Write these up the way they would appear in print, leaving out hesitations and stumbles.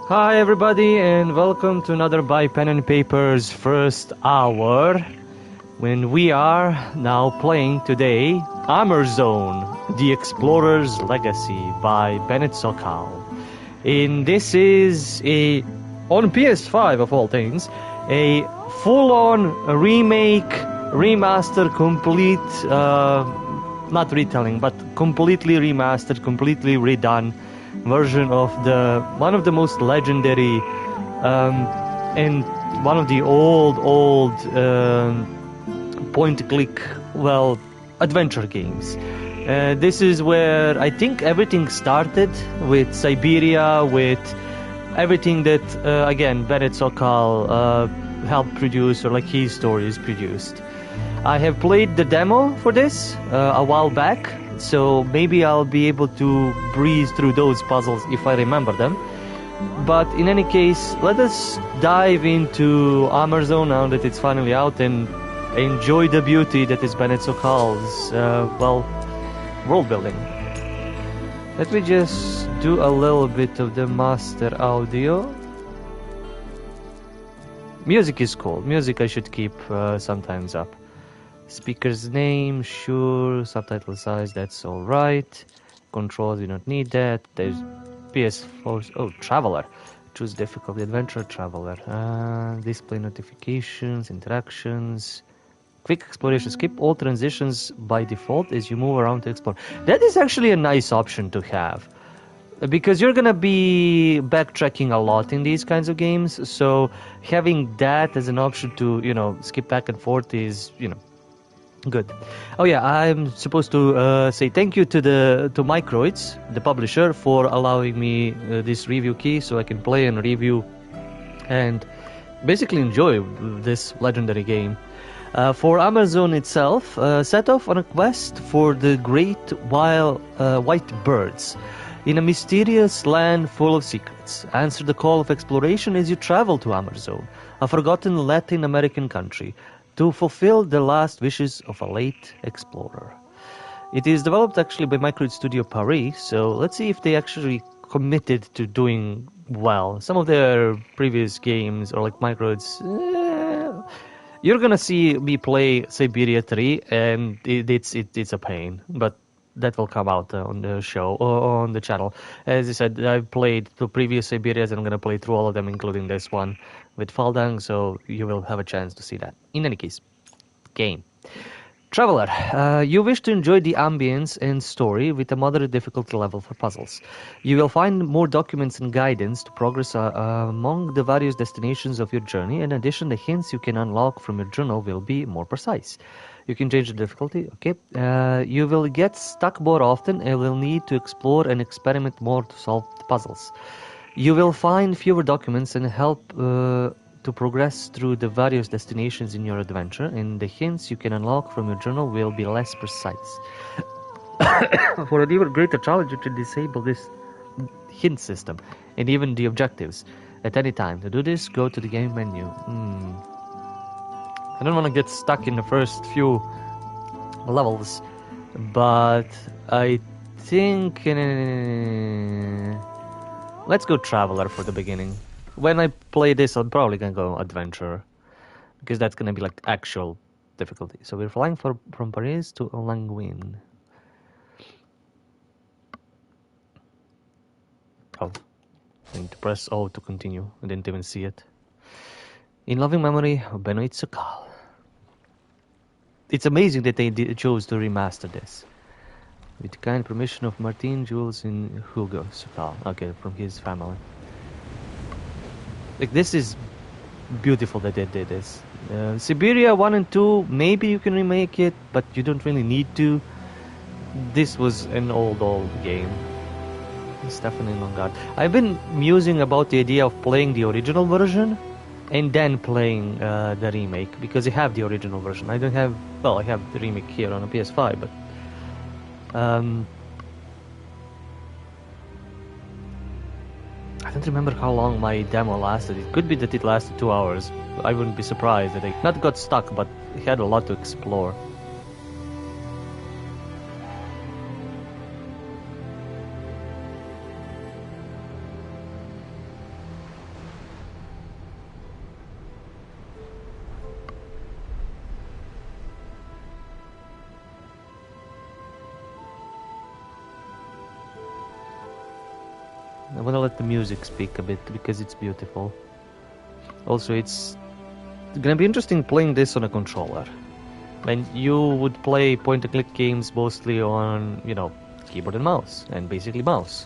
Hi everybody and welcome to another By Pen and Paper's first hour when we are now playing today Amerzone, The Explorer's Legacy by Benoit Sokal. And this is on PS5 of all things, a full-on remake, remaster, complete, not retelling, but completely remastered, completely redone version of one of the most legendary and one of the old point-click, adventure games. This is where I think everything started with Siberia, with everything that, again, Benoit Sokal helped produce, or like his stories produced. I have played the demo for this a while back, so maybe I'll be able to breeze through those puzzles if I remember them. But in any case, let us dive into Amerzone now that it's finally out and enjoy the beauty that is Benoit Sokal's, world building. Let me just do a little bit of the master audio. Music is cool. Music I should keep sometimes up. Speaker's name, sure. Subtitle size, that's alright. Controls, we don't need that. There's PS4. Oh, Traveler. Choose difficulty, Adventure, Traveler. Display notifications, interactions. Quick exploration. Skip all transitions by default as you move around to explore. That is actually a nice option to have, because you're gonna be backtracking a lot in these kinds of games. So having that as an option to, skip back and forth is, good. Oh yeah, I'm supposed to say thank you to Microids, the publisher, for allowing me this review key so I can play and review and basically enjoy this legendary game. For Amerzone itself, set off on a quest for the great white birds in a mysterious land full of secrets. Answer the call of exploration as you travel to Amerzone, a forgotten Latin American country, to fulfill the last wishes of a late explorer. It is developed actually by Microids Studio Paris, so let's see if they actually committed to doing well. Some of their previous games, or like Microids, you're gonna see me play Siberia 3, and it's a pain, but that will come out on the show or on the channel. As I said, I've played the previous Siberias and I'm gonna play through all of them, including this one with Faldang, so you will have a chance to see that. In any case, game. Traveler, you wish to enjoy the ambience and story with a moderate difficulty level for puzzles. You will find more documents and guidance to progress among the various destinations of your journey. In addition, the hints you can unlock from your journal will be more precise. You can change the difficulty, okay. You will get stuck more often and will need to explore and experiment more to solve the puzzles. You will find fewer documents and help to progress through the various destinations in your adventure, and the hints you can unlock from your journal will be less precise. For an even greater challenge, you can disable this hint system and even the objectives at any time. To do this, go to the game menu. I don't want to get stuck in the first few levels, but I think let's go Traveler for the beginning. When I play this, I'm probably gonna go Adventure, because that's gonna be like actual difficulty. So we're flying from Paris to Languin. Oh, I need to press O to continue. I didn't even see it. In loving memory of Benoit Sokal. It's amazing that they chose to remaster this. With the kind permission of Martin, Jules, and Hugo Sokal. Okay, from his family. Like, this is beautiful that they did this. Siberia 1 and 2, maybe you can remake it, but you don't really need to. This was an old game. Stephanie Longard. I've been musing about the idea of playing the original version and then playing the remake, because I have the original version. I don't have, I have the remake here on a PS5, but I don't remember how long my demo lasted. It could be that it lasted 2 hours. I wouldn't be surprised that I not got stuck, but had a lot to explore. I want to let the music speak a bit because it's beautiful. Also, it's gonna be interesting playing this on a controller. And you would play point-and-click games mostly on, you know, keyboard and mouse, and basically mouse.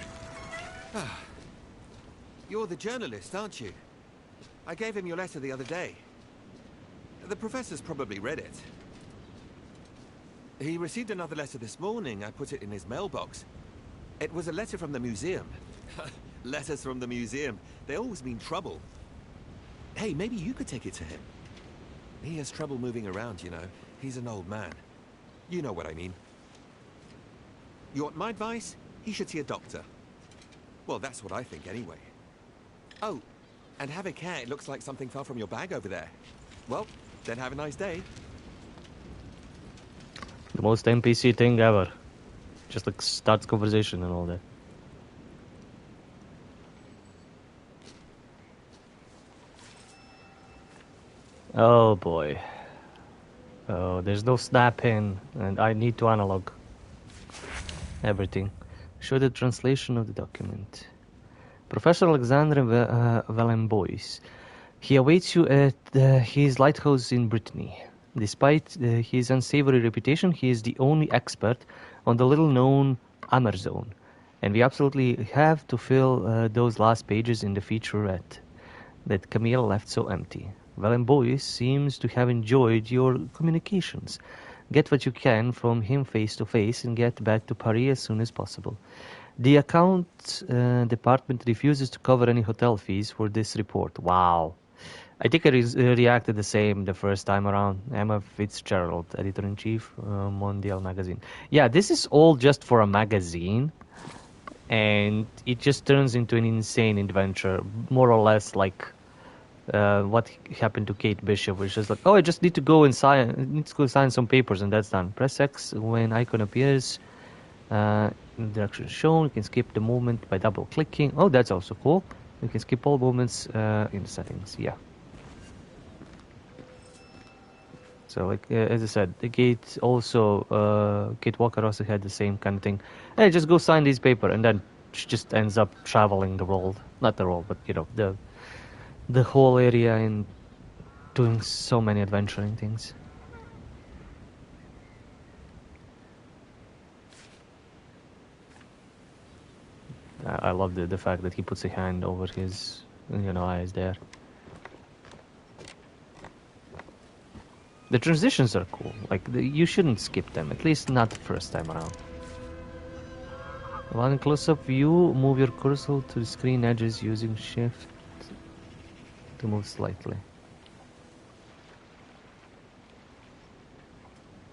You're the journalist, aren't you? I gave him your letter the other day. The professor's probably read it. He received another letter this morning. I put it in his mailbox. It was a letter from the museum. Letters from the museum. They always mean trouble. Hey, maybe you could take it to him. He has trouble moving around, you know. He's an old man. You know what I mean. You want my advice? He should see a doctor. Well, that's what I think anyway. Oh, and have a care. It looks like something fell from your bag over there. Well, then have a nice day. The most NPC thing ever. Just like starts conversation and all that. Oh boy. Oh, there's no snap in, and I need to analog everything. Show the translation of the document. Professor Alexandre Valenbois. He awaits you at his lighthouse in Brittany. Despite his unsavory reputation, he is the only expert on the little-known Amerzone, and we absolutely have to fill those last pages in the featurette that Camille left so empty. Valenbois seems to have enjoyed your communications. Get what you can from him face to face and get back to Paris as soon as possible. The account department refuses to cover any hotel fees for this report. Wow. I think I reacted the same the first time around. Emma Fitzgerald, editor-in-chief, Mondial magazine. Yeah, this is all just for a magazine, and it just turns into an insane adventure, more or less like what happened to Kate Bishop, which is like, oh, I just need to go and sign some papers, and that's done. Press X when icon appears. In the direction shown, you can skip the movement by double-clicking. Oh, that's also cool. You can skip all movements in the settings. Yeah. So, like as I said, the Kate Walker also had the same kind of thing. Hey, just go sign this paper, and then she just ends up traveling the world, not the world, but you know the whole area and doing so many adventuring things. I love the fact that he puts a hand over his eyes there. The transitions are cool. Like you shouldn't skip them, at least not the first time around. While in close-up view, move your cursor to the screen edges using Shift to move slightly.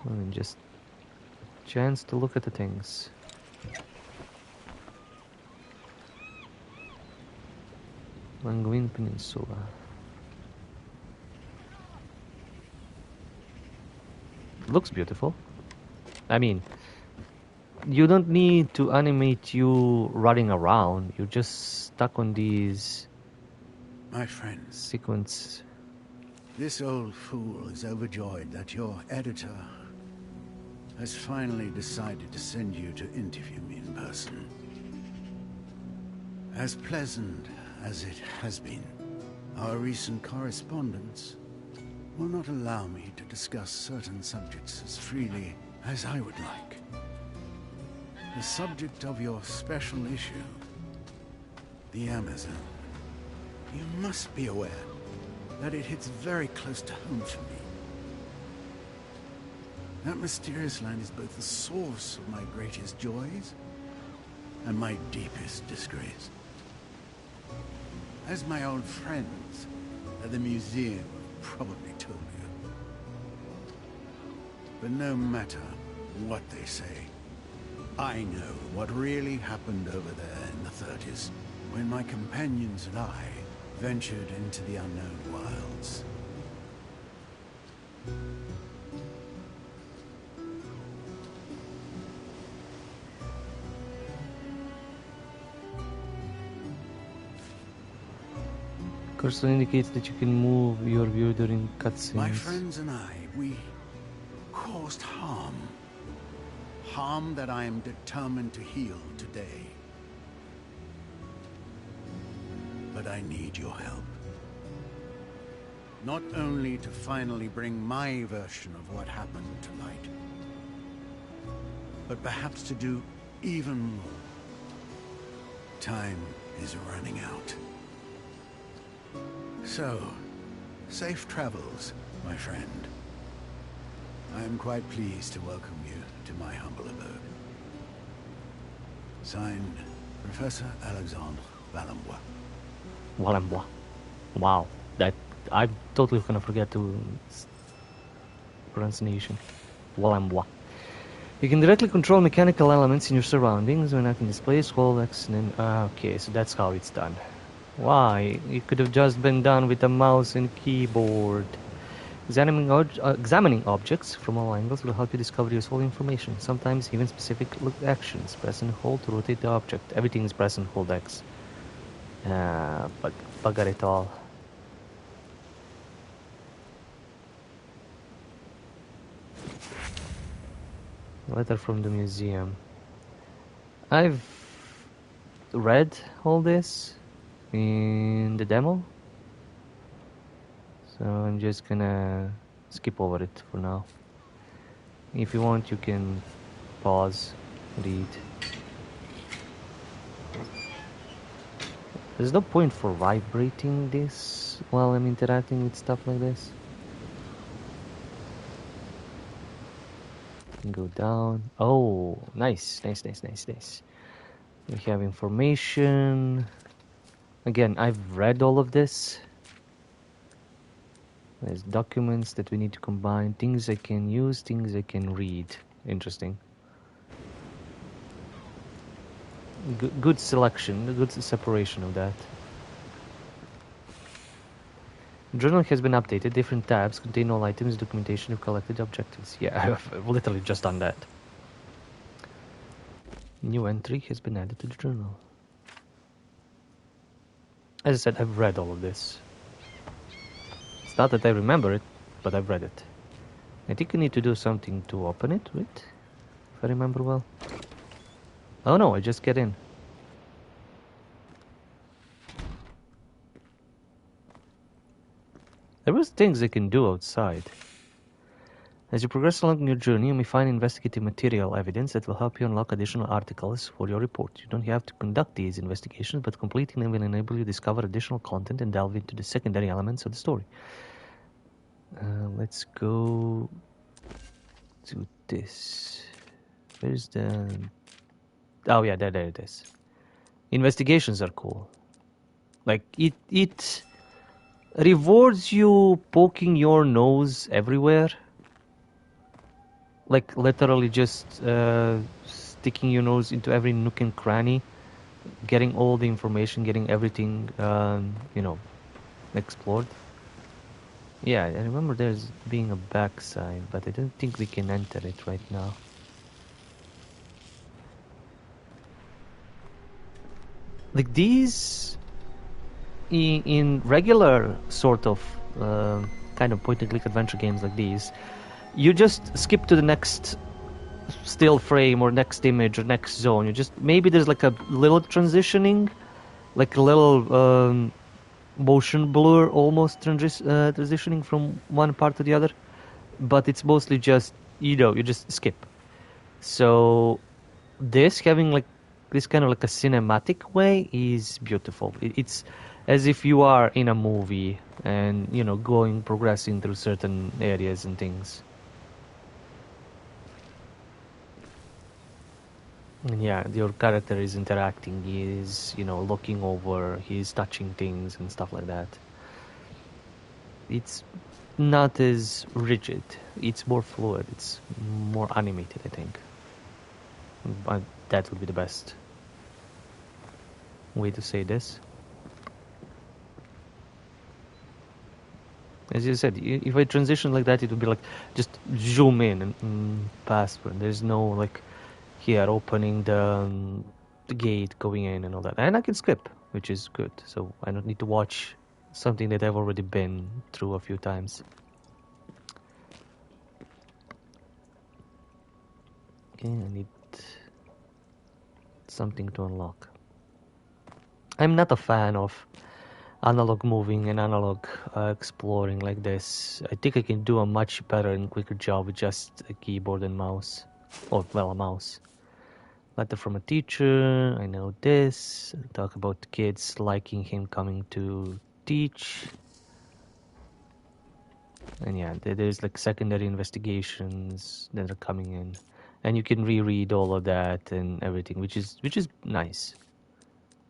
And just chance to look at the things. Languin Peninsula. Looks beautiful. I mean, you don't need to animate you running around. You're just stuck on these... My friends, sequence. This old fool is overjoyed that your editor has finally decided to send you to interview me in person. As pleasant as it has been, our recent correspondence will not allow me to discuss certain subjects as freely as I would like. The subject of your special issue, the Amerzone. You must be aware that it hits very close to home for me. That mysterious land is both the source of my greatest joys and my deepest disgrace. As my old friends at the museum probably told you. But no matter what they say, I know what really happened over there in the 30s, when my companions and I ventured into the unknown wilds. Cursor indicates that you can move your view during cutscenes. My friends and I, we caused harm. Harm that I am determined to heal today. but I need your help. Not only to finally bring my version of what happened to light, but perhaps to do even more. Time is running out. So, safe travels, my friend. I am quite pleased to welcome you to my humble abode. Signed, Professor Alexandre Valenbois. Valenbois. Wow, that I'm totally gonna forget to pronunciation. Valenbois. You can directly control mechanical elements in your surroundings when acting displays, hold X, and then... okay, so that's how it's done. Why? It could have just been done with a mouse and keyboard. Examining objects from all angles will help you discover useful information, sometimes even specific actions. Press and hold to rotate the object. Everything is press and hold X. But bugger it all. Letter from the museum. I've read all this in the demo, so I'm just gonna skip over it for now. If you want, you can pause, read. There's no point for vibrating this while I'm interacting with stuff like this. Go down. Oh, nice. We have information. Again, I've read all of this. There's documents that we need to combine. Things I can use, things I can read. Interesting. Good selection, good separation of that. Journal has been updated. Different tabs contain all items, documentation of collected objectives. Yeah, I've literally just done that. New entry has been added to the journal. As I said, I've read all of this. It's not that I remember it, but I've read it. I think I need to do something to open it, right? If I remember well. Oh no, I just get in. There was things I can do outside. As you progress along your journey, you may find investigative material evidence that will help you unlock additional articles for your report. You don't have to conduct these investigations, but completing them will enable you to discover additional content and delve into the secondary elements of the story. Let's go to this. Where's the... Oh yeah, there it is. Investigations are cool. Like, it rewards you poking your nose everywhere. Like, literally just sticking your nose into every nook and cranny, getting all the information, getting everything, explored. Yeah, I remember there's being a backside, but I don't think we can enter it right now. Like these, in regular sort of kind of point-and-click adventure games like these, you just skip to the next still frame or next image or next zone. You just, maybe there's like a little transitioning, like a little motion blur almost transitioning from one part to the other, but it's mostly just, you just skip. So this having like this kind of like a cinematic way is beautiful. It's as if you are in a movie and progressing through certain areas and things. And yeah, your character is interacting, he is looking over, he's touching things and stuff like that. It's not as rigid, it's more fluid, it's more animated, I think. But that would be the best way to say this. As you said, if I transition like that, it would be like just zoom in and pass. There's no like here opening the gate, going in and all that. And I can skip, which is good. So I don't need to watch something that I've already been through a few times. Okay, I need something to unlock. I'm not a fan of analog moving and analog exploring like this. I think I can do a much better and quicker job with just a keyboard and mouse. Or, well, a mouse. Letter from a teacher, I know this. Talk about kids liking him coming to teach. And yeah, there's like secondary investigations that are coming in. And you can reread all of that and everything, which is nice.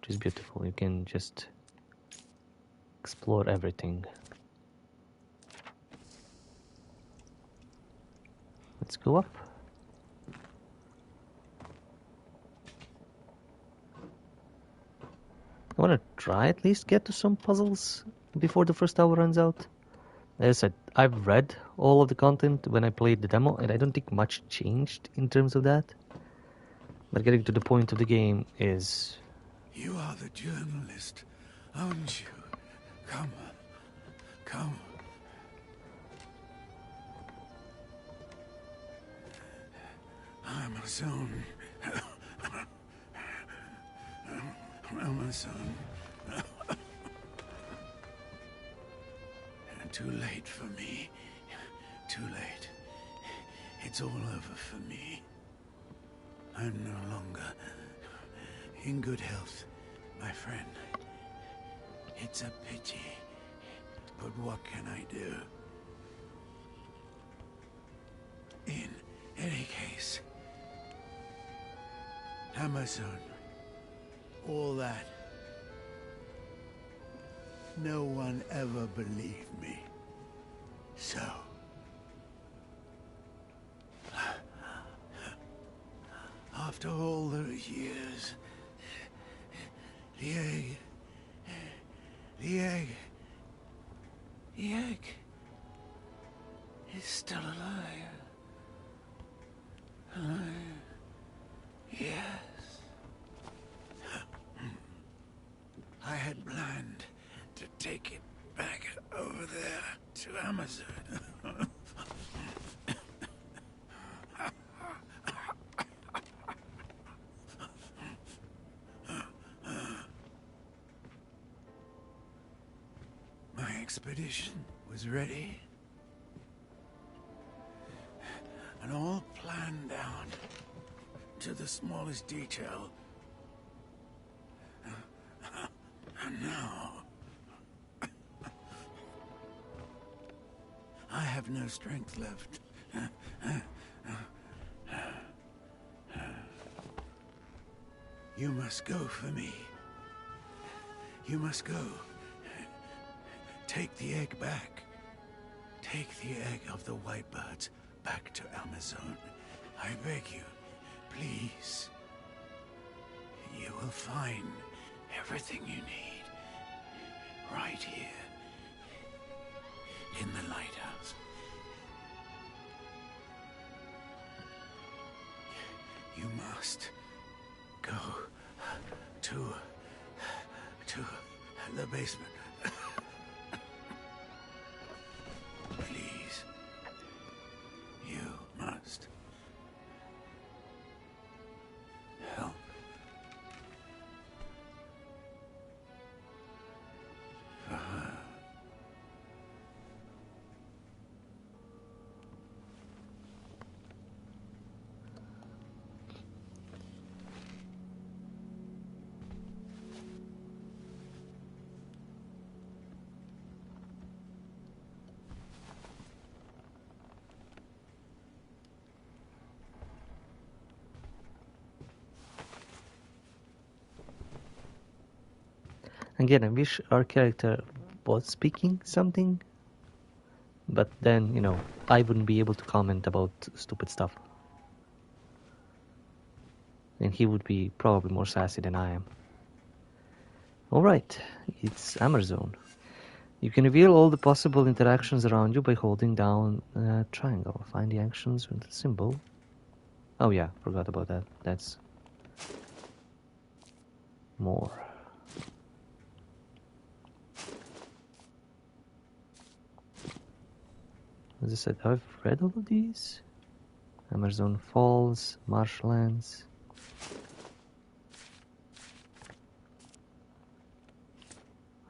Which is beautiful. You can just explore everything. Let's go up. I want to try at least get to some puzzles before the first hour runs out. As I said, I've read all of the content when I played the demo, and I don't think much changed in terms of that. But getting to the point of the game is... You are the journalist, aren't you? Come. Come. Amerzone. Amerzone. Too late for me. Too late. It's all over for me. I'm no longer in good health, my friend. It's a pity. But what can I do? In any case, Amerzone, all that. No one ever believed me. So, after all those years, the egg is still alive. Alive. Yes. I had planned to take it back over there to Amerzone. My expedition was ready and all planned down to the smallest detail. And now I have no strength left. You must go for me. You must go. Take the egg back. Take the egg of the white birds back to Amerzone. I beg you, please. You will find everything you need right here in the lighthouse. You must go to the basement. Please. You must help. For her. Again, I wish our character was speaking something, but then, you know, I wouldn't be able to comment about stupid stuff. And he would be probably more sassy than I am. Alright, it's Amerzone. You can reveal all the possible interactions around you by holding down triangle. Find the actions with the symbol. Oh yeah, forgot about that. That's more. As I said, I've read all of these. Amerzone Falls, Marshlands.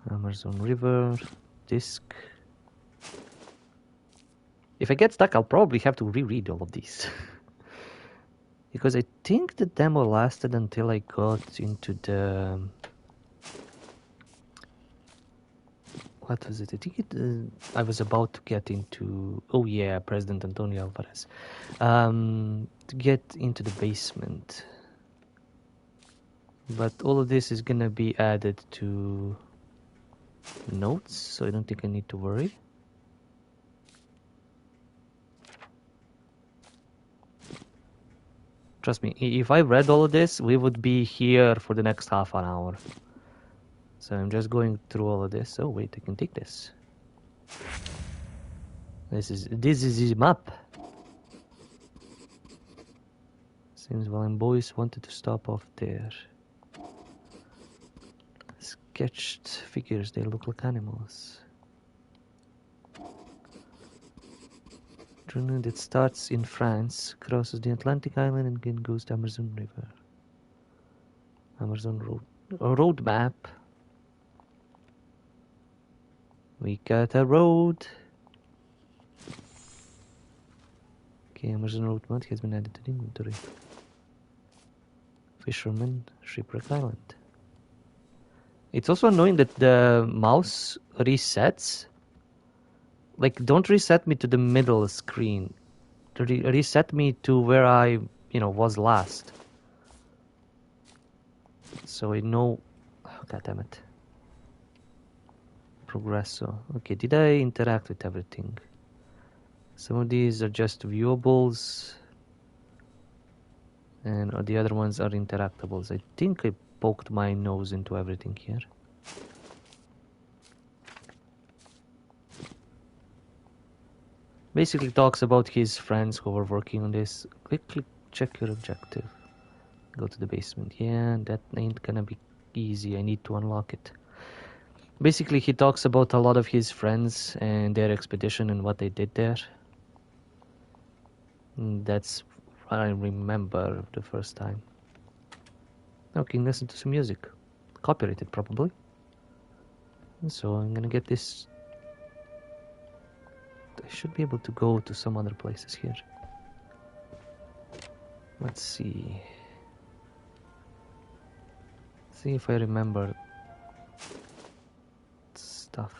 Amerzone River, disc. If I get stuck, I'll probably have to reread all of these. Because I think the demo lasted until I got into the... What was it? I think I was about to get into... Oh yeah, President Antonio Alvarez. To get into the basement. But all of this is gonna be added to notes, so I don't think I need to worry. Trust me, if I read all of this, we would be here for the next half an hour. So I'm just going through all of this. Oh wait, I can take this. This is the map. Seems Valen boys wanted to stop off there. Sketched figures, they look like animals. Journey that starts in France, crosses the Atlantic island and then goes to Amazon River. Amazon road map. We got a road. Okay, Amazon road map has been added to the inventory. Fisherman, Shipwreck Island. It's also annoying that the mouse resets. Like, don't reset me to the middle screen. Reset me to where I, was last. So I know... Oh, God damn it. Progresso. Okay, did I interact with everything? Some of these are just viewables. And the other ones are interactables. I think I poked my nose into everything here. Basically talks about his friends who were working on this. Quickly check your objective. Go to the basement. Yeah, that ain't gonna be easy. I need to unlock it. Basically, he talks about a lot of his friends and their expedition and what they did there. That's what I remember the first time. Okay, listen to some music. Copyrighted, probably. So I'm gonna get this. I should be able to go to some other places here. Let's see. See if I remember stuff.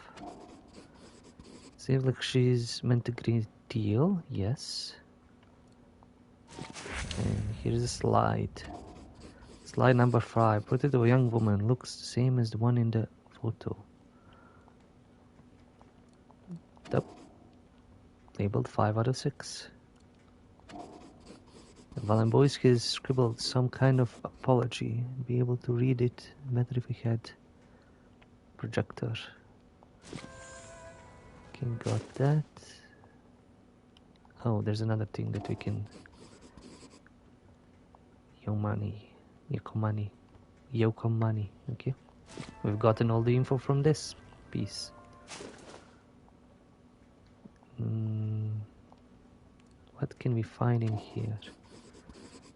Seems like she's meant to green teal. Yes. And here's a slide. Slide number 5. Portrait of a young woman looks the same as the one in the photo. Yep. Labeled 5 out of 6. Valenboyski has scribbled some kind of apology. Be able to read it better if we had projector. Okay, got that. Oh, there's another thing that we can... Yokomani. Okay. We've gotten all the info from this piece. What can we find in here?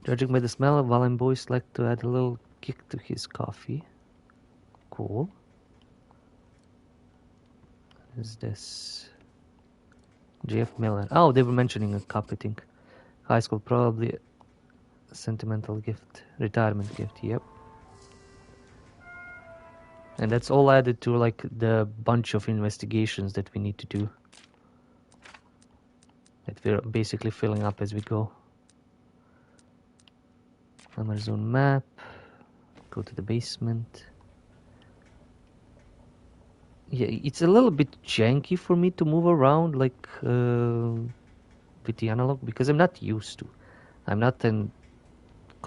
Judging by the smell, Valen boys like to add a little kick to his coffee. Cool. What is this? J.F. Miller. Oh, they were mentioning a copy thing. High school, probably a sentimental gift. Retirement gift, yep. And that's all added to like the bunch of investigations that we need to do. That we're basically filling up as we go. Amerzone map. Go to the basement. Yeah, it's a little bit janky for me to move around like with the analog because I'm not used to. I'm not an...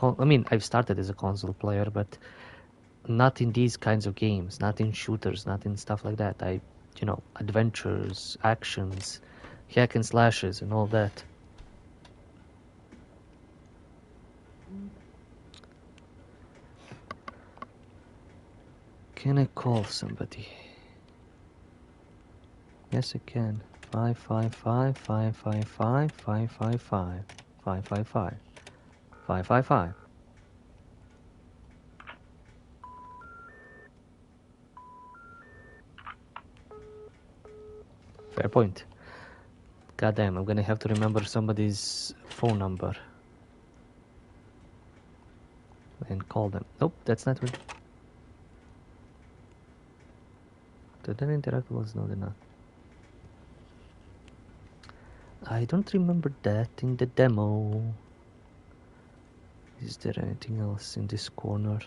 I mean, I've started as a console player, but not in these kinds of games, not in shooters, not in stuff like that. Adventures, actions, hack and slashes and all that. Can I call somebody? Yes, I can. 555 555 555 555 555. Fair point. Goddamn, I'm gonna have to remember somebody's phone number. And call them. Nope, that's not right. Did they interactables? No, they're not. I don't remember that in the demo. Is there anything else in this corner?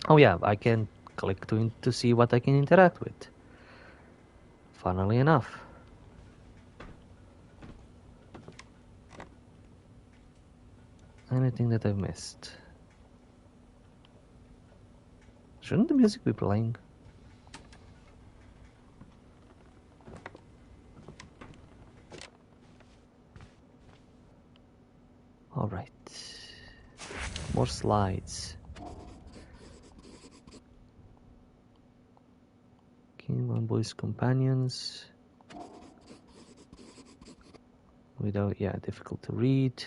Oh yeah, I can click to see what I can interact with. Funnily enough. Anything that I've missed? Shouldn't the music be playing? Alright. More slides. King on boys companions. Without, yeah, difficult to read.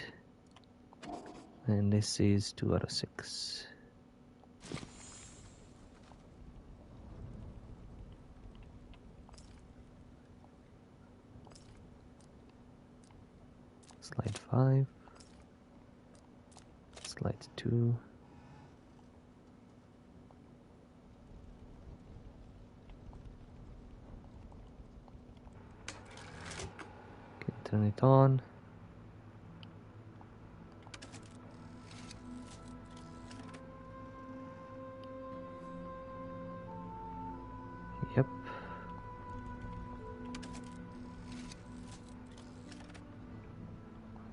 And this is 2 out of 6. Slide 5. Slide 2. Can turn it on. Yep.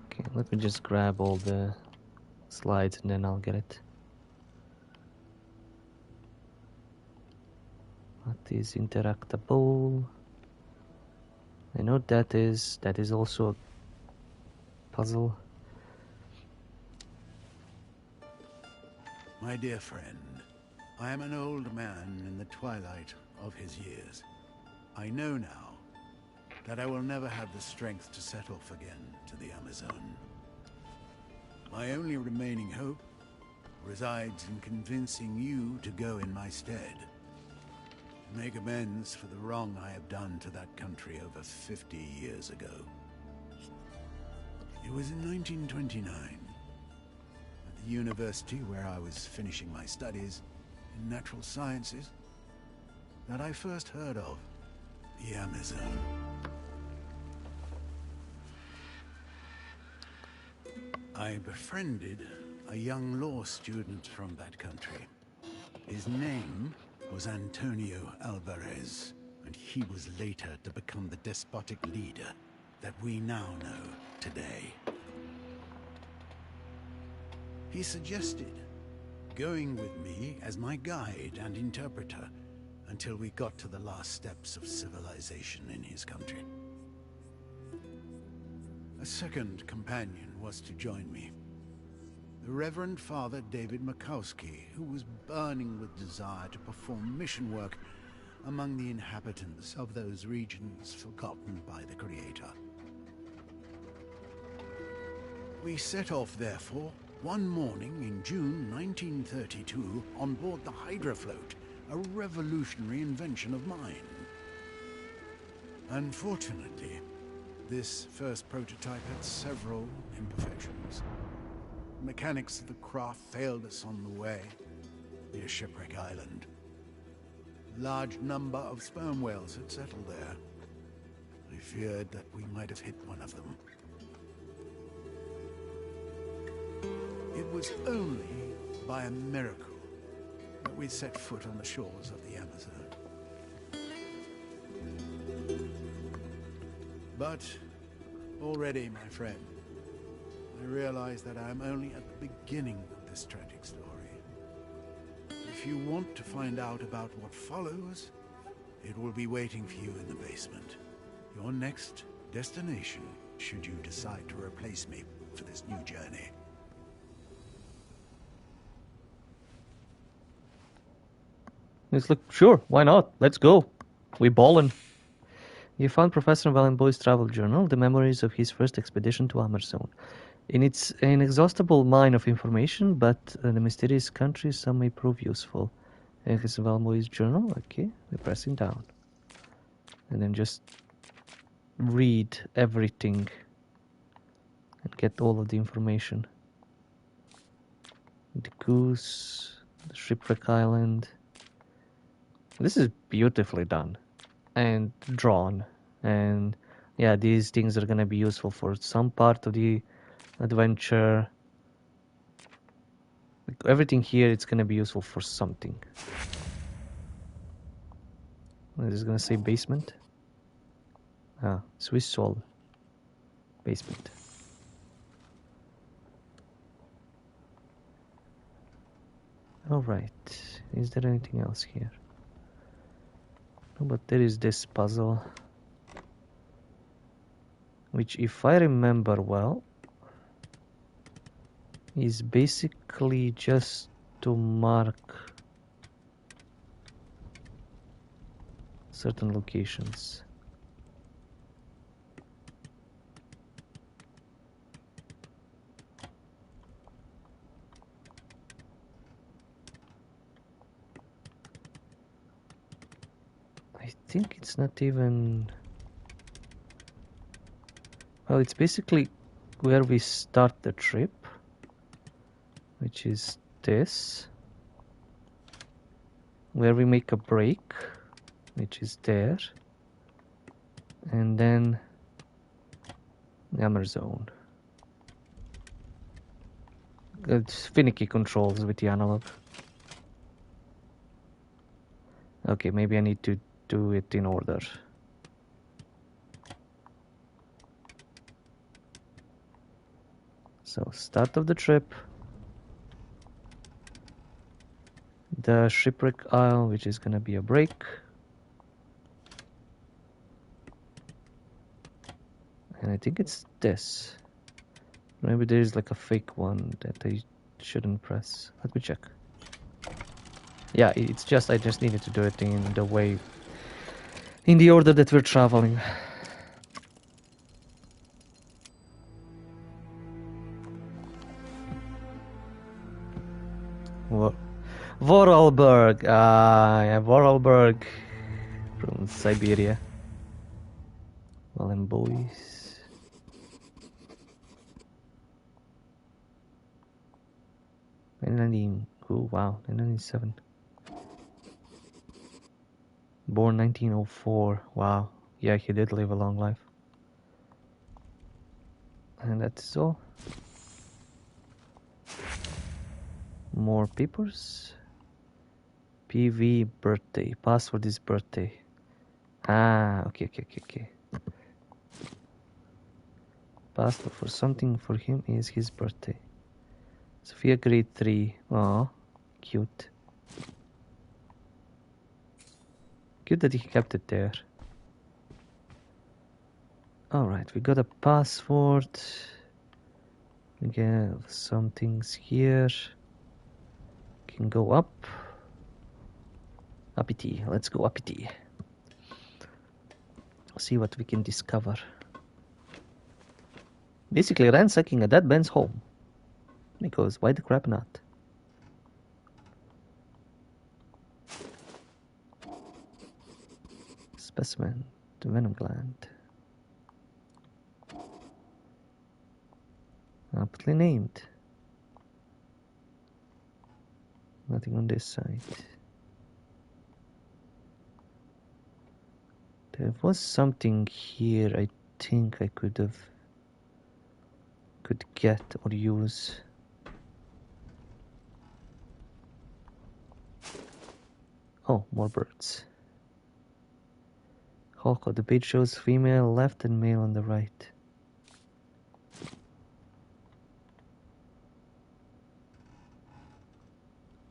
Okay, let me just grab all the slides and then I'll get it. What is interactable? I know that is also a puzzle. My dear friend, I am an old man in the twilight of his years. I know now that I will never have the strength to set off again to the Amerzone. My only remaining hope resides in convincing you to go in my stead, to make amends for the wrong I have done to that country over 50 years ago. It was in 1929, at the university where I was finishing my studies in natural sciences, that I first heard of the Amerzone. I befriended a young law student from that country. His name was Antonio Alvarez, and he was later to become the despotic leader that we now know today. He suggested going with me as my guide and interpreter until we got to the last steps of civilization in his country. A second companion was to join me. The Reverend Father David Makowski, who was burning with desire to perform mission work among the inhabitants of those regions forgotten by the Creator. We set off, therefore, one morning in June 1932 on board the Hydra float, a revolutionary invention of mine. Unfortunately, this first prototype had several imperfections. The mechanics of the craft failed us on the way near Shipwreck Island. A large number of sperm whales had settled there. I feared that we might have hit one of them. It was only by a miracle that we set foot on the shores of the Amerzone. But already, my friend, I realize that I am only at the beginning of this tragic story. If you want to find out about what follows, it will be waiting for you in the basement. Your next destination, should you decide to replace me for this new journey. It's like, sure, why not? Let's go. We ballin'. You found Professor Wallenboy's travel journal, the memories of his first expedition to Amerzone. In its inexhaustible mine of information, but the mysterious country, some may prove useful. His Wallenboy's journal, okay, we're pressing down. and then just read everything and get all of the information. The goose, the shipwreck island. This is beautifully done and drawn, and yeah, these things are gonna be useful for some part of the adventure. Like everything here, it's gonna be useful for something. This is gonna say basement. Ah, Swiss Sol. Basement. Alright, is there anything else here? No, but there is this puzzle, which, if I remember well, is basically just to mark certain locations. I think it's not even... Well, it's basically where we start the trip, which is this. Where we make a break, which is there. And then the Amerzone. It's finicky controls with the analog. Okay, maybe I need to do it in order. So, start of the trip. The shipwreck isle, which is gonna be a break. And I think it's this. Maybe there is like a fake one that I shouldn't press. Let me check. Yeah, it's just, I just needed to do it in the way, in the order that we're traveling. Vorarlberg, yeah, Vorarlberg from Siberia. Well, and boys. Oh wow, 1997. Born 1904. Wow, yeah, he did live a long life. And that's all. More papers. PV birthday. Password is birthday. Ah, okay. Password for something for him is his birthday. Sophia grade 3. Oh, cute. Cute that he kept it there. Alright, we got a password. We have some things here. Can go up. Uppity, let's go uppity. See what we can discover. Basically ransacking a dead man's home. Because why the crap not? Specimen, the venom gland. Aptly named. Nothing on this side. There was something here I think I could get or use. Oh, more birds. Hawko, the page shows female left and male on the right.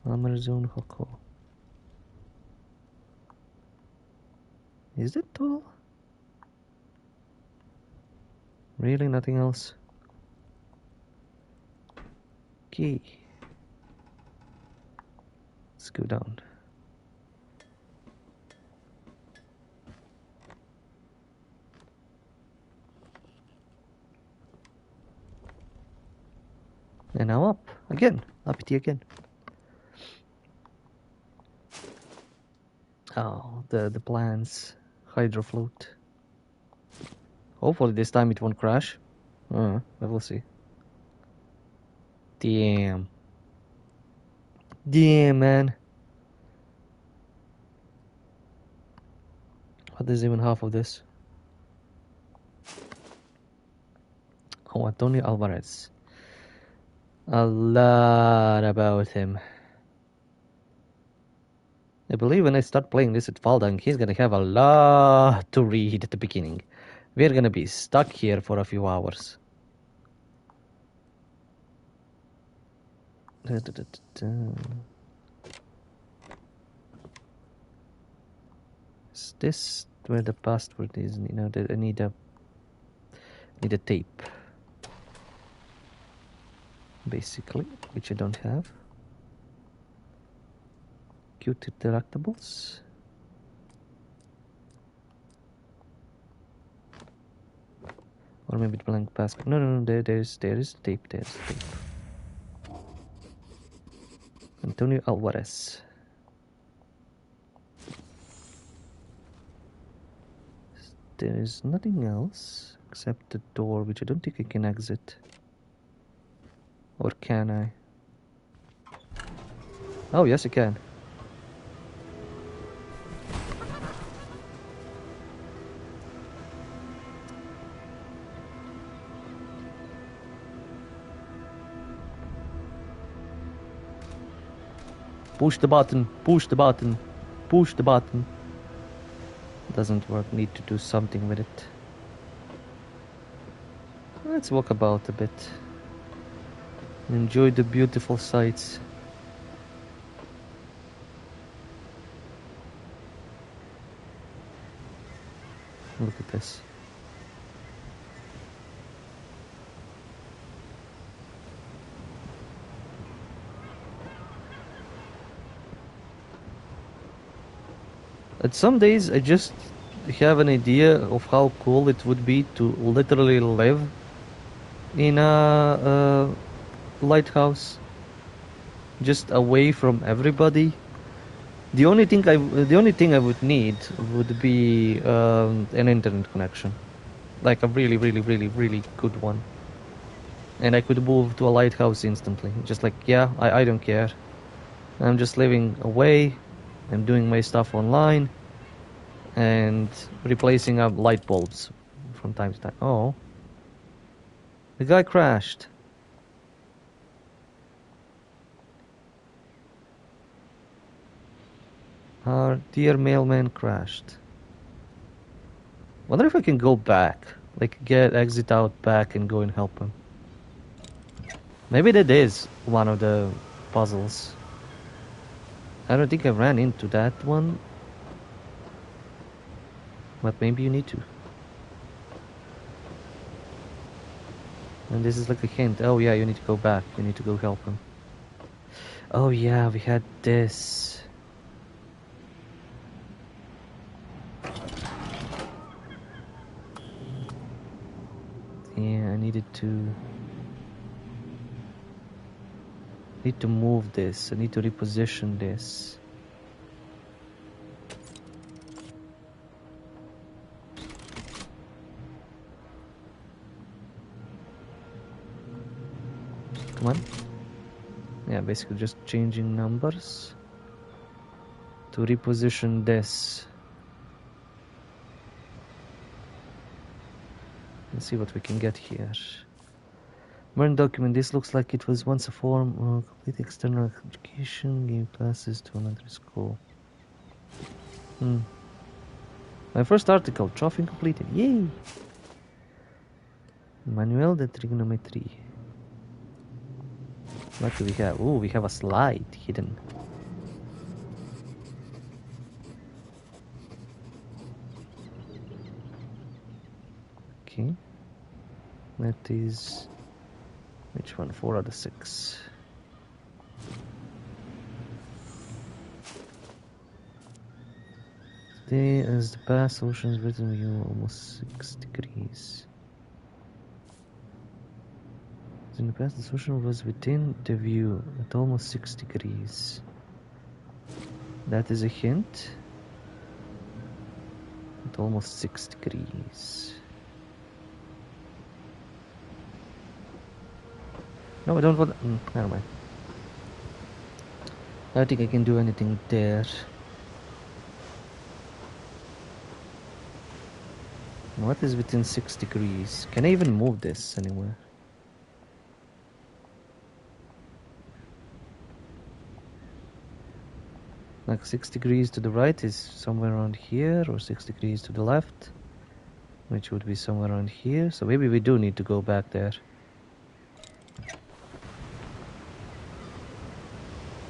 Amerzone Hawko. Is it all? Really, nothing else? Okay. Let's go down. And now up again, uppity again. Oh, the plans. hydrofloat. Hopefully this time it won't crash. But we'll see. Damn. Damn, man. What is even half of this? Oh, Antonio Alvarez. A lot about him. I believe when I start playing this at Faldang, he's gonna have a lot to read at the beginning. We're gonna be stuck here for a few hours. Is this where the password is? You know, I need a tape. Basically, which I don't have. Cute interactables. Or maybe blank password. No, there is tape, there's tape. Antonio Alvarez. There is nothing else except the door, which I don't think I can exit. Or can I? Oh, yes I can. Push the button, push the button, push the button. Doesn't work, need to do something with it. Let's walk about a bit. Enjoy the beautiful sights. Look at this. At some days I just have an idea of how cool it would be to literally live in a lighthouse, just away from everybody. The only thing I would need would be an internet connection, like a really good one, and I could move to a lighthouse instantly. Just like, yeah, I don't care. I'm just living away. I'm doing my stuff online and replacing up light bulbs from time to time. Oh, the guy crashed. Our dear mailman crashed. Wonder if I can go back, like exit out back and go and help him. Maybe that is one of the puzzles. I don't think I ran into that one, but maybe you need to. And this is like a hint. Oh yeah, you need to go back. You need to go help him. Oh yeah, we had this. Yeah, I need to move this. I need to reposition this. Come on. Yeah, basically just changing numbers to reposition this. Let's see what we can get here. Burn document. This looks like it was once a form of complete external education. Gave classes to another school. My first article. Trophy completed. Yay! Manuel de trigonometry. What do we have? Oh, we have a slide hidden. Okay. That is... which one? 4 out of 6. Today, as the past oceans written view almost 6 degrees. In the past, the ocean was within the view at almost 6 degrees. That is a hint. at almost 6 degrees. No, I don't want... never mind. I don't think I can do anything there. What is within 6 degrees? Can I even move this anywhere? Like 6 degrees to the right is somewhere around here, or 6 degrees to the left, which would be somewhere around here. So maybe we do need to go back there.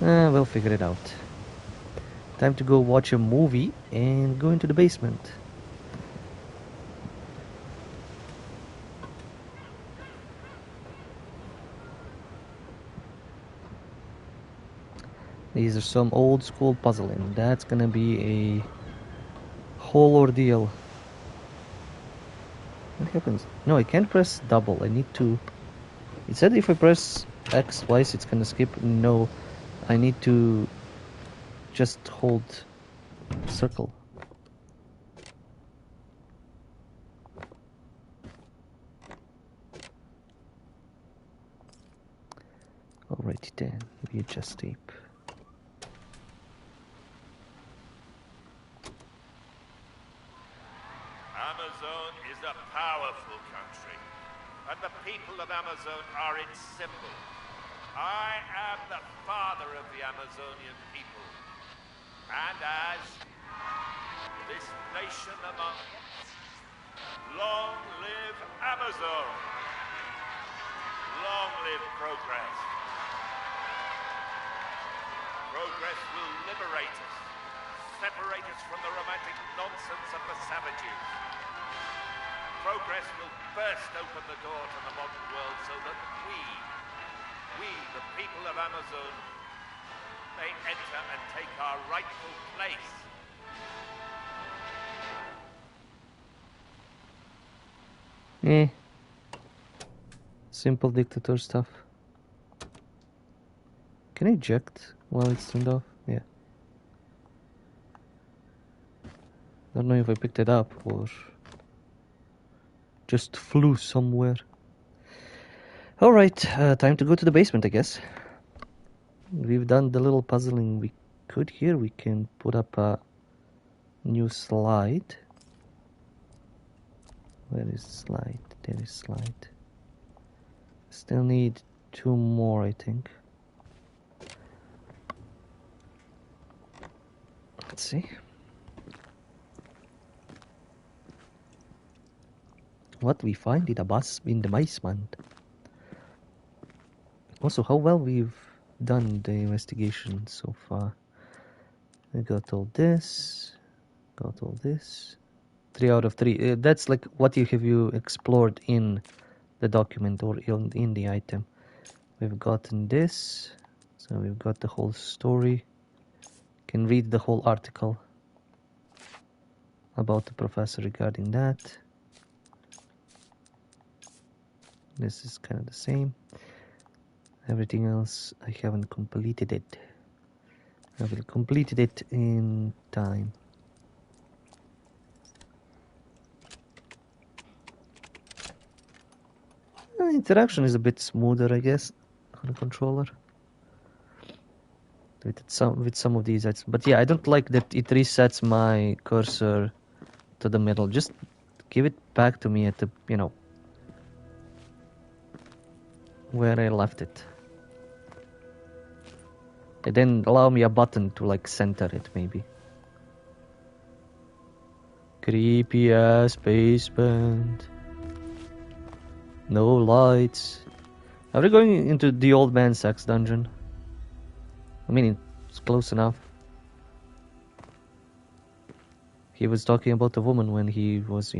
We'll figure it out. Time to go watch a movie and go into the basement. These are some old school puzzling. That's gonna be a whole ordeal. What happens? No, I can't press double. I need to... It said if I press X twice it's gonna skip. No, I need to just hold circle. Alrighty then, VHS tape. Amerzone is a powerful country, and the people of Amerzone are its symbol. I am the father of the Amazonian people, and as this nation among long live Amazone, long live progress. Progress will liberate us, separate us from the romantic nonsense of the savages. Progress will burst open the door to the modern world so that we, the people of Amerzone, may enter and take our rightful place. Simple dictator stuff. Can I eject while it's turned off? Yeah. Don't know if I picked it up or just flew somewhere. Alright, time to go to the basement, I guess. We've done the little puzzling we could here. We can put up a new slide. Where is slide? There is slide. Still need 2 more, I think. Let's see. What we find in the basement. Also, how well we've done the investigation so far. We got all this. Got all this. 3 out of 3. That's like what you explored in the document or in the item. We've gotten this. So we've got the whole story. Can read the whole article about the professor regarding that. This is kind of the same. Everything else I haven't completed it. I will complete it in time. Interaction is a bit smoother, I guess, on the controller. With some of these items. But yeah, I don't like that it resets my cursor to the middle. Just give it back to me at the, where I left it. And then allow me a button to like center it, maybe. Creepy ass basement. No lights. Are we going into the old man sex dungeon? I mean, it's close enough. He was talking about the woman when he was,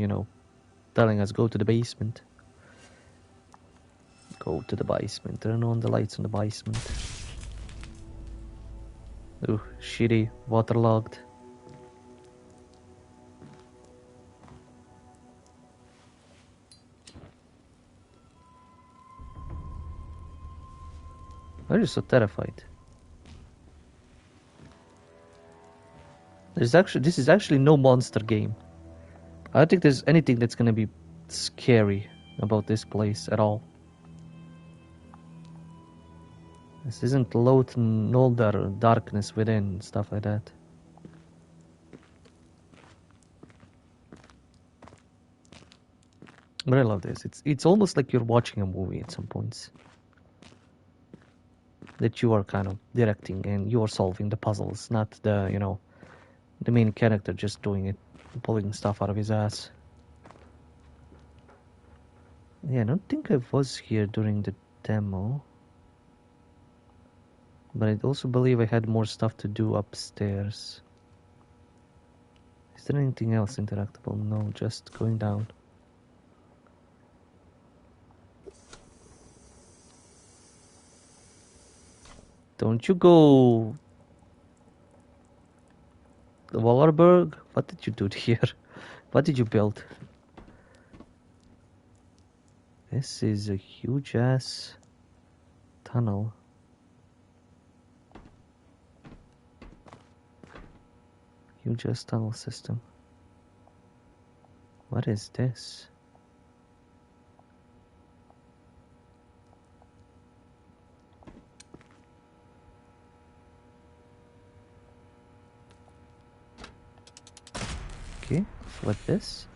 telling us go to the basement. Go to the basement. Turn on the lights in the basement. Ooh, shitty, waterlogged. Why are you so terrified? This is actually no monster game. I don't think there's anything that's gonna be scary about this place at all. This isn't loath and all that darkness within and stuff like that. But I love this. It's almost like you're watching a movie at some points. That you are kind of directing and you are solving the puzzles, not the, you know, the main character just doing it, pulling stuff out of his ass. Yeah, I don't think I was here during the demo. But I also believe I had more stuff to do upstairs. Is there anything else interactable? No, just going down. Don't you go... Wallerberg? What did you do here? What did you build? This is a huge ass tunnel. Huge ass tunnel system. What is this? Okay, what this?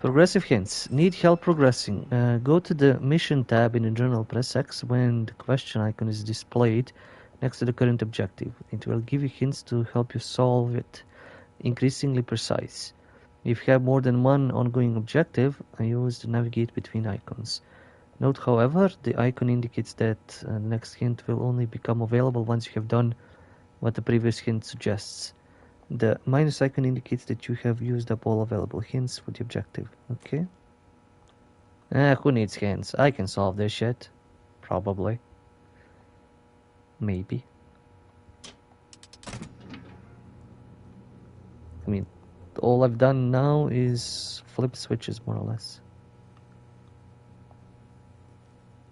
Progressive hints. Need help progressing. Go to the mission tab in the journal. Press X when the question icon is displayed next to the current objective. It will give you hints to help you solve it. Increasingly precise. If you have more than one ongoing objective, use to navigate between icons. Note, however, the icon indicates that the next hint will only become available once you have done what the previous hint suggests. The minus icon indicates that you have used up all available hints for the objective. Okay. Who needs hints? I can solve this shit. Probably. Maybe. I mean, all I've done now is flip switches, more or less.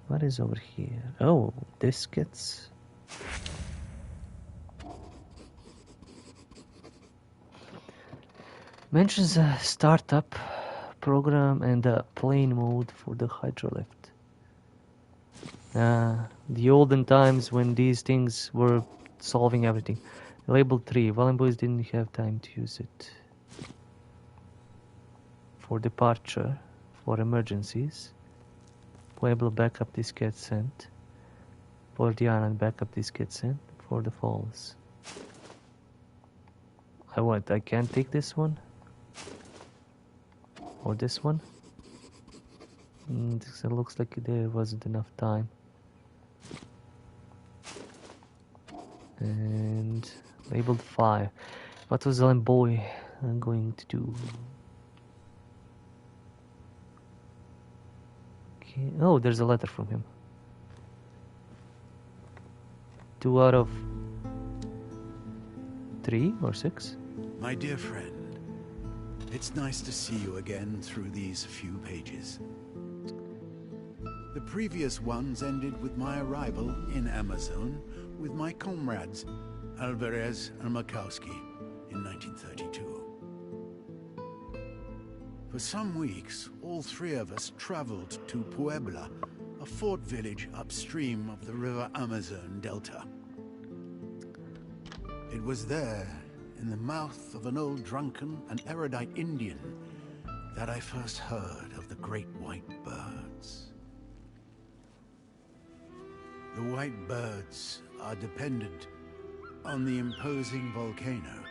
What is over here? Oh, diskettes. Mentions a startup program and a plane mode for the hydrolift. The olden times when these things were solving everything. Label 3. Valen boys didn't have time to use it. For departure, for emergencies. Pueblo backup diskette sent. For the island backup diskette sent. For the falls. I can't take this one? Or this one? It looks like there wasn't enough time. And labeled 5. What was Boy going to do? Okay. Oh, there's a letter from him. 2 out of 3 or 6? My dear friend, it's nice to see you again through these few pages. The previous ones ended with my arrival in Amerzone with my comrades, Alvarez and Makowski, in 1932. For some weeks, all three of us traveled to Puebla, a fort village upstream of the river Amazon Delta. It was there, in the mouth of an old drunken and erudite Indian, that I first heard of the great white birds. The white birds are dependent on the imposing volcano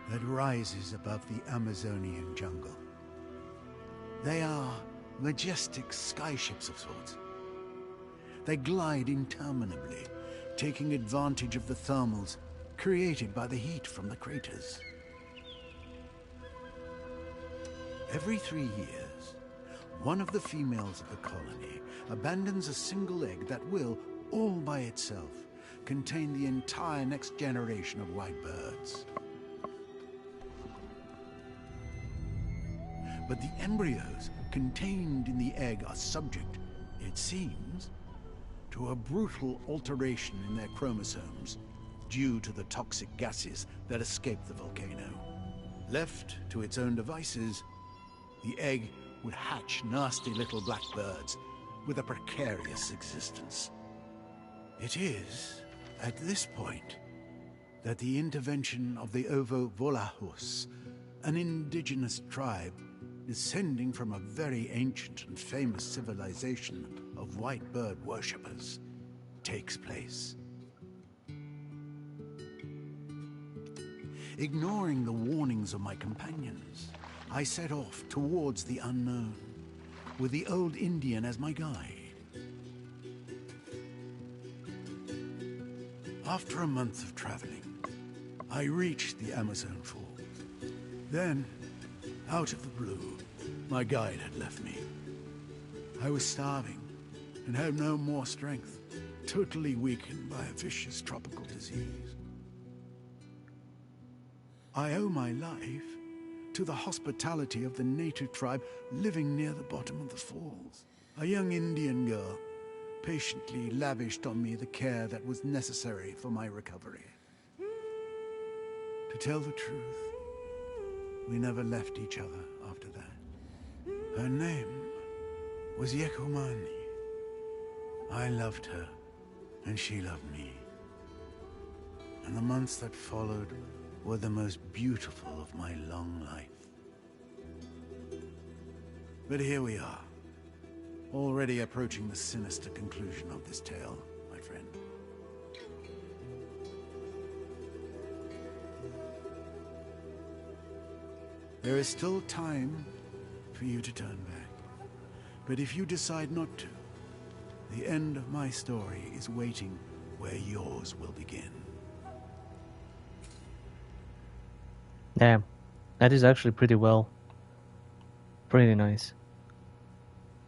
that rises above the Amazonian jungle. They are majestic skyships of sorts. They glide interminably, taking advantage of the thermals created by the heat from the craters. Every 3 years, one of the females of the colony abandons a single egg that will, all by itself, contain the entire next generation of white birds. But the embryos contained in the egg are subject, it seems, to a brutal alteration in their chromosomes due to the toxic gases that escape the volcano. Left to its own devices, the egg would hatch nasty little black birds with a precarious existence. It is at this point that the intervention of the Ovo Volahus, an indigenous tribe descending from a very ancient and famous civilization of white bird worshippers, takes place. Ignoring the warnings of my companions, I set off towards the unknown, with the old Indian as my guide. After a month of traveling, I reached the Amerzone Falls. Then, out of the blue, my guide had left me. I was starving and had no more strength, totally weakened by a vicious tropical disease. I owe my life to the hospitality of the native tribe living near the bottom of the falls. A young Indian girl patiently lavished on me the care that was necessary for my recovery. To tell the truth, we never left each other after that. Her name was Yekomani. I loved her, and she loved me. And the months that followed were the most beautiful of my long life. But here we are, already approaching the sinister conclusion of this tale, my friend. There is still time for you to turn back. But if you decide not to, the end of my story is waiting where yours will begin. Damn, that is actually pretty nice.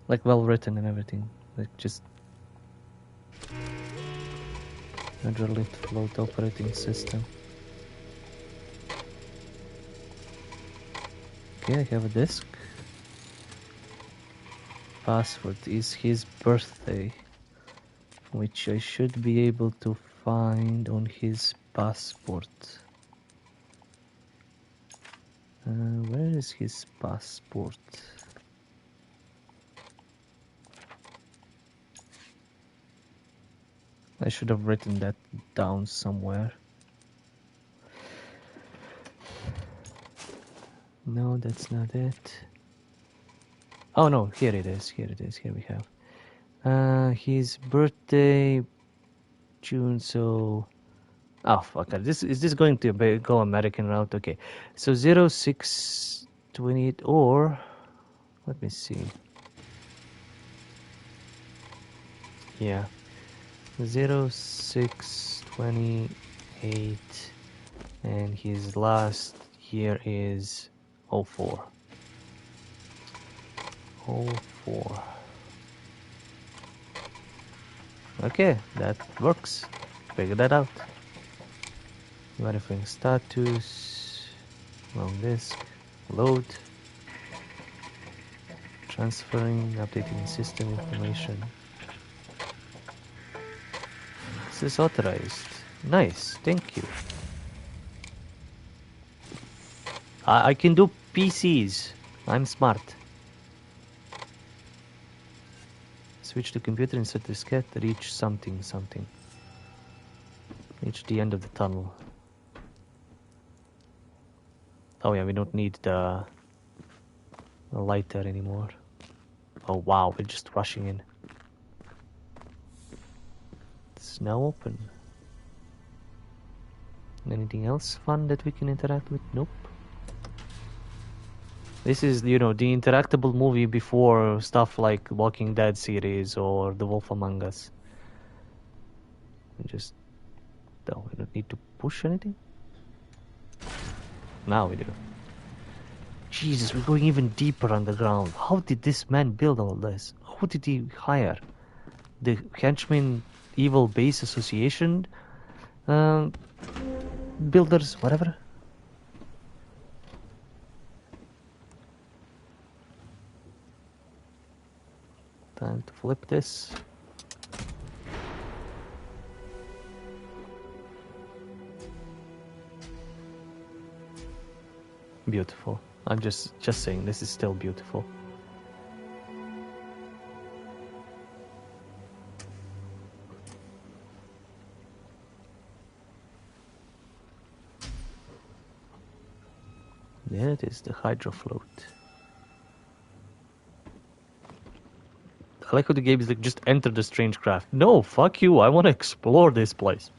Like well written and everything. Like just Underlit float operating system. Okay, I have a disk. Password is his birthday, which I should be able to find on his passport. Where is his passport? I should have written that down somewhere. No, that's not it. Oh no, here it is, here we have. His birthday, June, so... Oh, fuck, is this going to go American route? Okay, so 0628 or... Let me see. Yeah. 0628 and his last year is 04. 04. Okay, that works. Figure that out. Verifying status. Long disk. Load. Transferring, updating system information. This is authorized. Nice, thank you. I can do PCs. I'm smart. Switch to computer, insert diskette, reach something. Reach the end of the tunnel. Oh yeah, we don't need the lighter anymore. Oh wow, we're just rushing in. It's now open. Anything else fun that we can interact with? Nope. This is, you know, the interactable movie before stuff like Walking Dead series or The Wolf Among Us. We just... No, we don't need to push anything. Now we do. Jesus, we're going even deeper underground. How did this man build all this? Who did he hire? The Henchman Evil Base Association? Builders, whatever. Time to flip this. Beautiful. I'm just saying, this is still beautiful. There it is, the hydrofloat. I like how the game is like, just enter the strange craft. No, fuck you, I want to explore this place.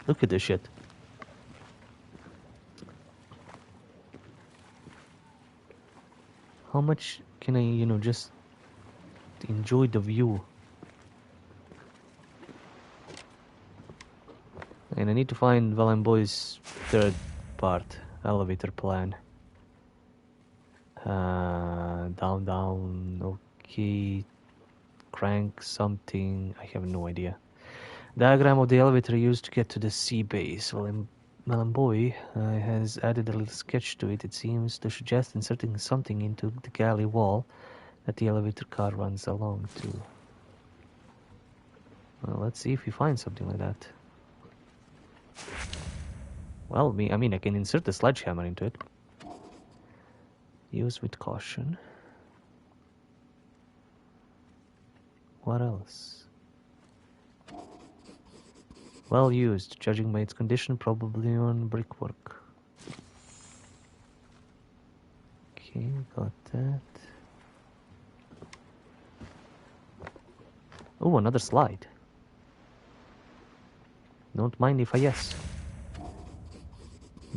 Look at this shit. How much can I, just enjoy the view? And I need to find Valenboy's third part, elevator plan. Down, okay. Crank something, I have no idea. Diagram of the elevator used to get to the sea base. Valenboy has added a little sketch to it, it seems, to suggest inserting something into the galley wall that the elevator car runs along to. Well, let's see if we find something like that. Well, I mean, I can insert the sledgehammer into it. Use with caution. What else? Well used, judging by its condition, probably on brickwork. Okay, got that. Oh, another slide. Don't mind if I yes.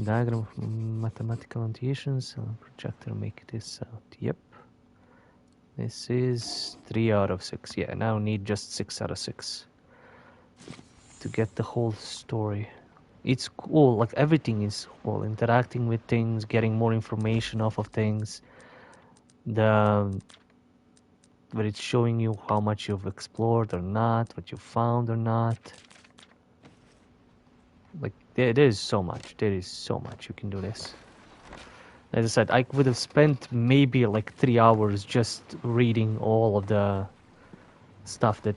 Diagram of mathematical annotations. Projector make this out. Yep. This is 3 out of 6. Yeah, now need just 6 out of 6 to get the whole story. It's cool, like everything is cool. Interacting with things, getting more information off of things. Where it's showing you how much you've explored or not, what you found or not. Like, there is so much. There is so much you can do this. As I said, I would have spent maybe like 3 hours just reading all of the stuff that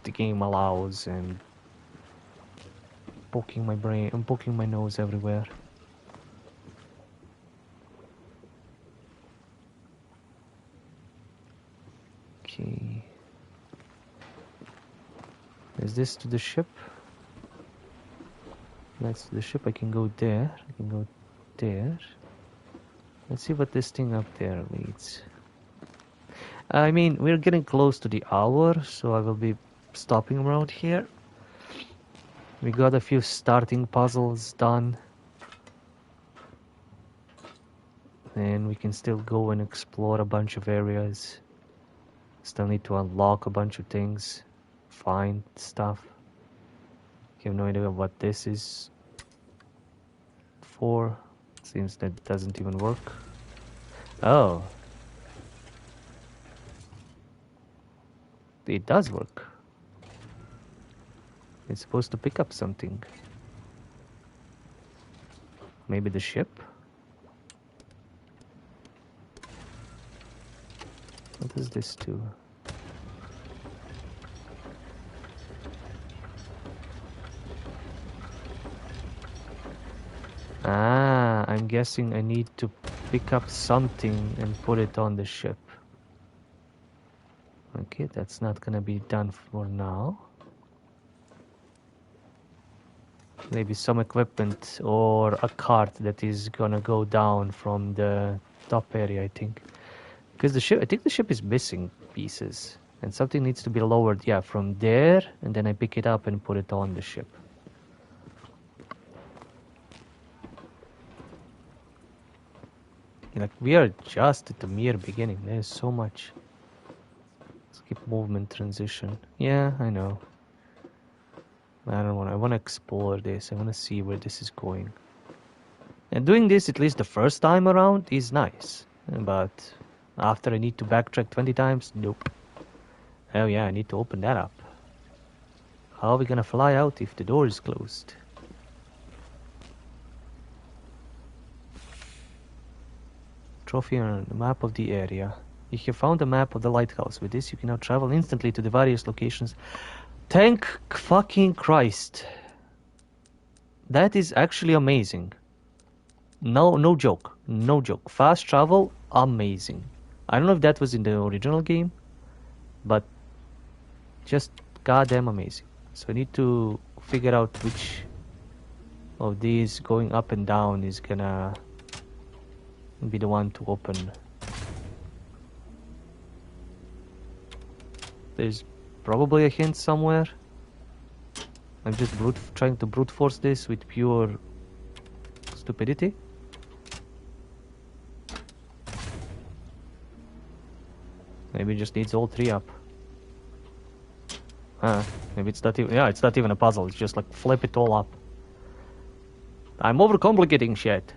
the game allows and poking my brain and poking my nose everywhere. Okay. Is this to the ship? That's to the ship. I can go there. I can go there. Let's see what this thing up there leads. I mean, we're getting close to the hour, so I will be stopping around here. We got a few starting puzzles done. And we can still go and explore a bunch of areas. Still need to unlock a bunch of things. Find stuff. I have no idea what this is for. Seems that doesn't even work. Oh. It does work. It's supposed to pick up something. Maybe the ship? What does this do? Ah, I'm guessing I need to pick up something and put it on the ship. Okay, that's not gonna be done for now. Maybe some equipment or a cart that is gonna go down from the top area, I think. Because the ship, I think the ship is missing pieces. And something needs to be lowered, yeah, from there. And then I pick it up and put it on the ship. Like, we are just at the mere beginning. There's so much. Skip movement transition. Yeah, I know. I don't want. I want to explore this. I want to see where this is going. And doing this at least the first time around is nice. But after I need to backtrack 20 times, nope. Oh yeah, I need to open that up. How are we gonna fly out if the door is closed? Trophy on the map of the area. You have found a map of the lighthouse. With this, you can now travel instantly to the various locations. Thank fucking Christ. That is actually amazing. No joke. No joke. Fast travel, amazing. I don't know if that was in the original game, but just goddamn amazing. So I need to figure out which of these going up and down is gonna be the one to open. There's probably a hint somewhere. I'm just trying to brute force this with pure stupidity. Maybe it just needs all three up. Maybe it's not even, yeah, it's not even a puzzle. It's just like flip it all up. I'm overcomplicating shit.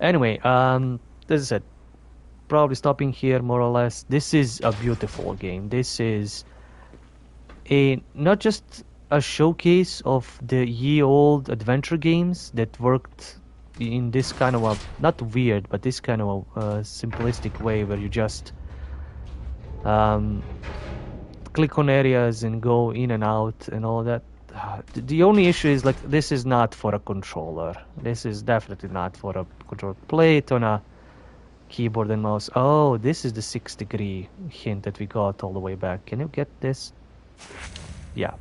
Anyway, as I said, probably stopping here more or less. This is a beautiful game. This is not just a showcase of the ye old adventure games that worked in this kind of a, not weird, but this kind of a simplistic way where you just click on areas and go in and out and all that. The only issue is like this is not for a controller. This is definitely not for a controller. Play it on a keyboard and mouse. Oh, this is the 6-degree hint that we got all the way back. Can you get this? Yeah.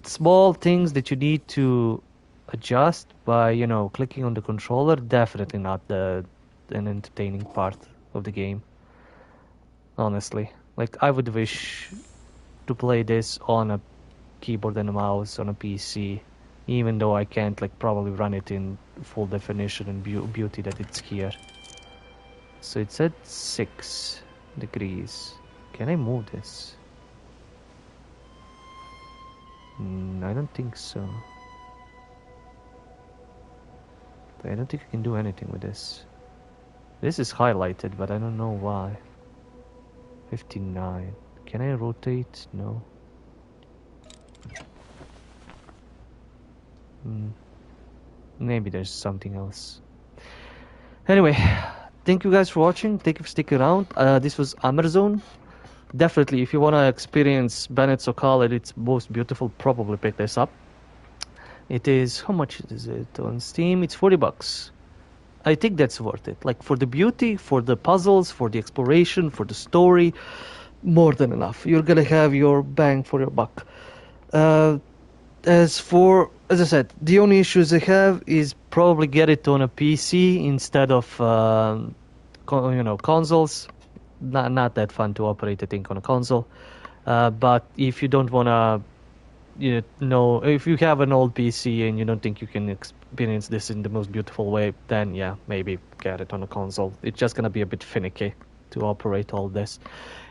Small things that you need to adjust by, you know, clicking on the controller. Definitely not an entertaining part of the game. Honestly. Like, I would wish to play this on a keyboard and a mouse on a PC, even though I can't, like, probably run it in full definition and beauty that it's here. So it's at 6 degrees. Can I move this? I don't think so. I don't think I can do anything with this. This is highlighted, but I don't know why. 59. Can I rotate? No. Maybe there's something else. Anyway, thank you guys for watching. Thank you for sticking around. This was Amerzone. Definitely, if you want to experience Benoit Sokal at its most beautiful, probably pick this up. It is, how much is it on Steam? It's $40. I think that's worth it. Like, for the beauty, for the puzzles, for the exploration, for the story, more than enough. You're gonna have your bang for your buck. As I said, the only issues I have is probably get it on a PC instead of, consoles. Not that fun to operate, I think, on a console. But if you don't wanna, if you have an old PC and you don't think you can experience this in the most beautiful way, then yeah, maybe get it on a console. It's just gonna be a bit finicky to operate all this.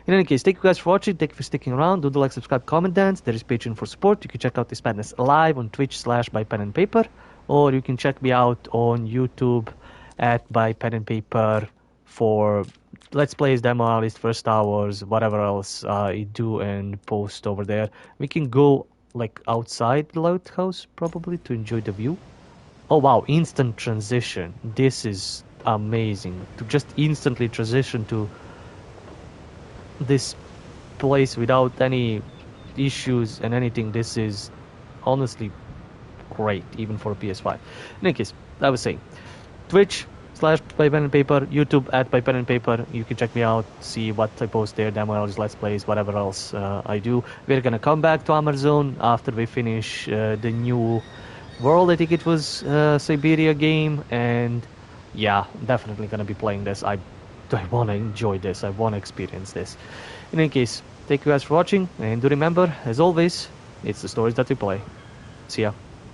In any case, thank you guys for watching. Thank you for sticking around. Do the like, subscribe, comment, dance. There is Patreon for support. You can check out this madness live on Twitch/bypenandpaper, or you can check me out on YouTube at bypenandpaper for Let's Plays, demo analyst, first hours, whatever else I do and post over there. We can go like outside the lighthouse probably to enjoy the view. Oh wow, instant transition. This is amazing. To just instantly transition to this place without any issues and anything. This is honestly great, even for a PS5. In any case, I was saying, Twitch/bypenandpaper, YouTube at bypenandpaper. You can check me out, see what I post there, demos, let's plays, whatever else I do. We're gonna come back to Amerzone after we finish the new world. I think it was Siberia game, and yeah, definitely gonna be playing this. I want to enjoy this. I want to experience this. In any case, thank you guys for watching, and do remember, as always, it's the stories that we play. See ya.